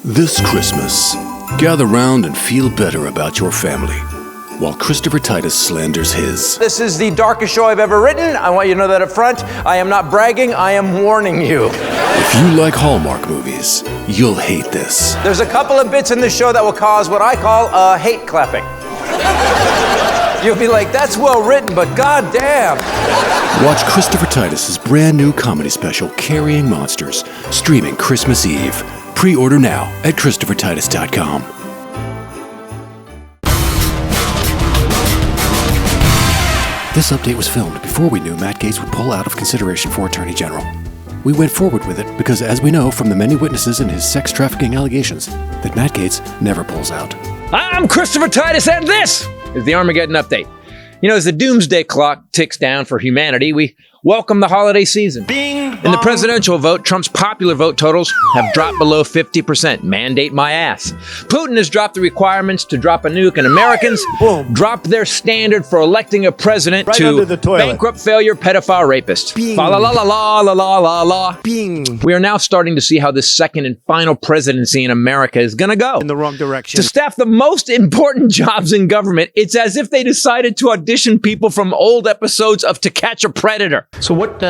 This Christmas, gather round and feel better about your family, while Christopher Titus slanders his. This is the darkest show I've ever written. I want you to know that up front. I am not bragging, I am warning you. If you like Hallmark movies, you'll hate this. There's a couple of bits in this show that will cause what I call hate clapping. You'll be like, that's well written, but goddamn. Watch Christopher Titus's brand new comedy special, Carrying Monsters, streaming Christmas Eve. Pre-order now at ChristopherTitus.com. This update was filmed before we knew Matt Gaetz would pull out of consideration for Attorney General. We went forward with it because, as we know from the many witnesses in his sex trafficking allegations, that Matt Gaetz never pulls out. I'm Christopher Titus, and this is the Armageddon Update. You know, as the doomsday clock ticks down for humanity, we welcome the holiday season. In the presidential vote, Trump's popular vote totals have dropped below 50%. Mandate my ass. Putin has dropped the requirements to drop a nuke, and Americans dropped their standard for electing a president to bankrupt, failure, pedophile, rapist. La la la la la la la la. We are now starting to see how this second and final presidency in America is going to go. In the wrong direction. To staff the most important jobs in government, it's as if they decided to audition people from old episodes of To Catch a Predator. So what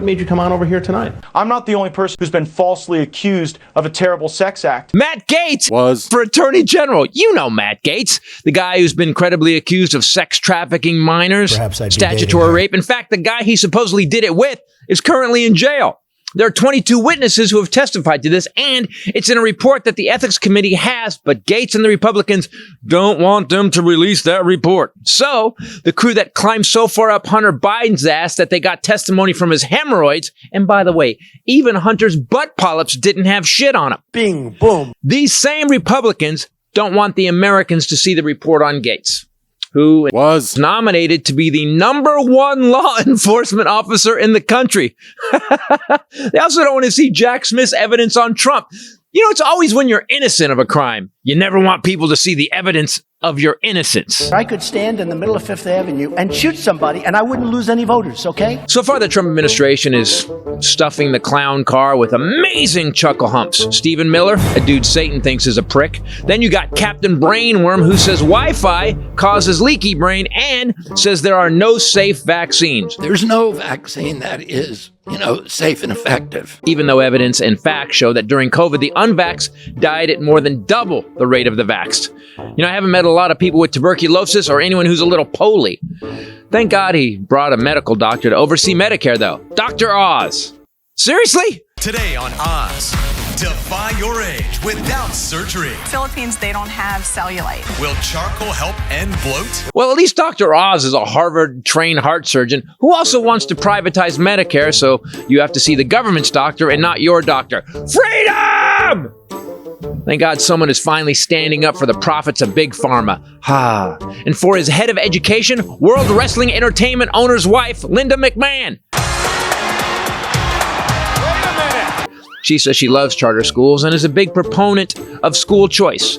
made you come on over here tonight? I'm not the only person who's been falsely accused of a terrible sex act. Matt Gaetz Was for Attorney General. You know Matt Gaetz, the guy who's been credibly accused of sex trafficking minors, statutory rape. In fact, the guy he supposedly did it with is currently in jail. There are 22 witnesses who have testified to this, and it's in a report that the Ethics Committee has, but Gaetz and the Republicans don't want them to release that report. So, the crew that climbed so far up Hunter Biden's ass that they got testimony from his hemorrhoids, and by the way, even Hunter's butt polyps didn't have shit on him. Bing, boom. These same Republicans don't want the Americans to see the report on Gaetz, who was nominated to be the #1 law enforcement officer in the country. They also don't want to see Jack Smith's evidence on Trump. You know, it's always when you're innocent of a crime. You never want people to see the evidence of your innocence. I could stand in the middle of Fifth Avenue and shoot somebody and I wouldn't lose any voters, okay? So far, the Trump administration is stuffing the clown car with amazing chuckle humps. Stephen Miller, a dude Satan thinks is a prick. Then you got Captain Brainworm, who says Wi-Fi causes leaky brain and says there are no safe vaccines. There's no vaccine that is, safe and effective. Even though evidence and facts show that during COVID, the unvaxxed died at more than double the rate of the vaxxed. I haven't met a lot of people with tuberculosis or anyone who's a little poly. Thank God he brought a medical doctor to oversee Medicare, though. Dr. Oz. Seriously? Today on Oz, defy your age without surgery. Philippines, they don't have cellulite. Will charcoal help end bloat? Well, at least Dr. Oz is a Harvard-trained heart surgeon who also wants to privatize Medicare, so you have to see the government's doctor and not your doctor. Freedom! Thank God someone is finally standing up for the profits of Big Pharma. And for his head of education, World Wrestling Entertainment owner's wife, Linda McMahon. She says she loves charter schools and is a big proponent of school choice.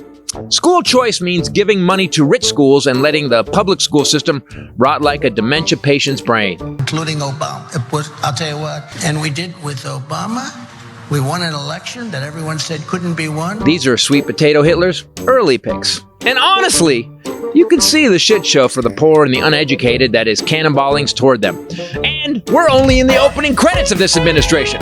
School choice means giving money to rich schools and letting the public school system rot like a dementia patient's brain. Including Obama. I'll tell you what, and we did with Obama. We won an election that everyone said couldn't be won. These are sweet potato Hitler's early picks. And honestly, you can see the shit show for the poor and the uneducated that is cannonballing toward them. And we're only in the opening credits of this administration.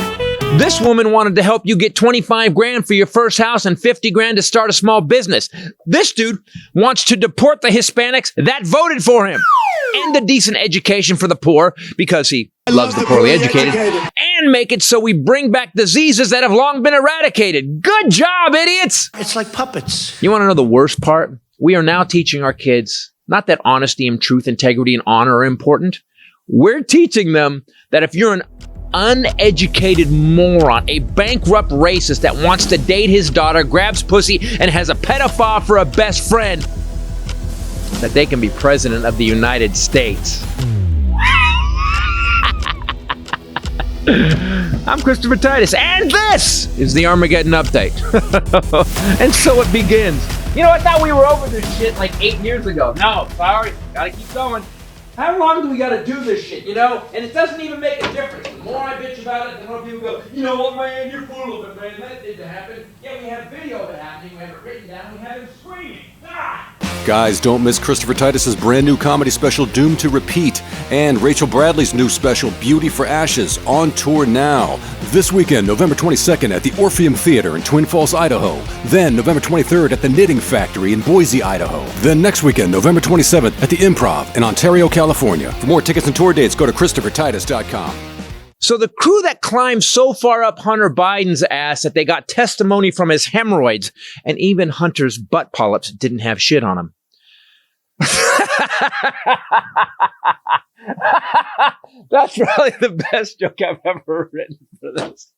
This woman wanted to help you get 25 grand for your first house and 50 grand to start a small business. This dude wants to deport the Hispanics that voted for him. End a decent education for the poor because he loves the poorly educated. And make it so we bring back diseases that have long been eradicated. Good job, idiots! It's like puppets. You want to know the worst part? We are now teaching our kids not that honesty and truth, integrity, and honor are important. We're teaching them that if you're an uneducated moron, a bankrupt racist that wants to date his daughter, grabs pussy, and has a pedophile for a best friend, that they can be president of the United States. I'm Christopher Titus, and this is the Armageddon Update. And so it begins. I thought we were over this shit like 8 years ago. No, sorry, gotta keep going. How long do we got to do this shit, you know? And it doesn't even make a difference. The more I bitch about it, the more people go, you know what, man, you're full of it, man. That didn't happen. Yeah, we have video of it happening. We have it written down. We have him screaming. Ah! Guys, don't miss Christopher Titus's brand new comedy special, Doomed to Repeat, and Rachel Bradley's new special, Beauty for Ashes, on tour now. This weekend, November 22nd at the Orpheum Theater in Twin Falls, Idaho. Then, November 23rd at the Knitting Factory in Boise, Idaho. Then next weekend, November 27th at the Improv in Ontario, California. For more tickets and tour dates, go to ChristopherTitus.com. So the crew that climbed so far up Hunter Biden's ass that they got testimony from his hemorrhoids, and even Hunter's butt polyps didn't have shit on him. That's probably the best joke I've ever written for this.